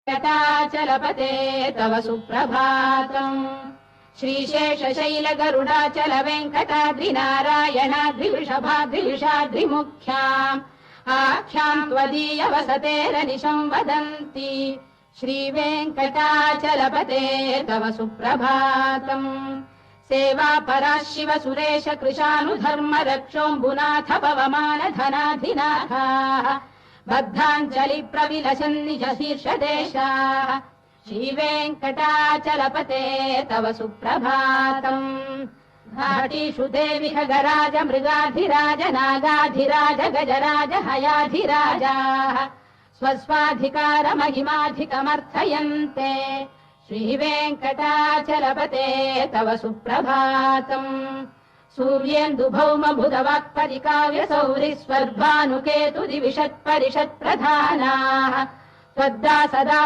वेङ्कटाचलपते तव सुप्रभातम् श्रीशेषशैलगरुडाचल वेङ्कटाद्रिनारायणाद्रिवृषभाद्रिविषाद्रिमुख्याम् आख्याम् त्वदीयवसतेरनिशम् वदन्ति श्रीवेङ्कटाचलपते तव सुप्रभातम् सेवा परा शिव सुरेश कृशानुधर्म रक्षोऽम्बुनाथ पवमान धनाधिनाथाः बद्धाञ्जलि प्रविलसन् निज शीर्षदेशाः श्रीवेङ्कटाचलपते तव सुप्रभातम् घाटीषु देवि खगराज मृगाधिराज नागाधिराज गजराज हयाधिराजाः स्वस्वाधिकार महिमाधिकमर्थयन्ते श्रीवेङ्कटाचलपते तव सुप्रभातम् सूर्येन्दुभौम बुधवाक्परिकाव्यसौरिस्वर्भानुकेतु दिविषत्परिषत्प्रधानाः त्वद्दासदा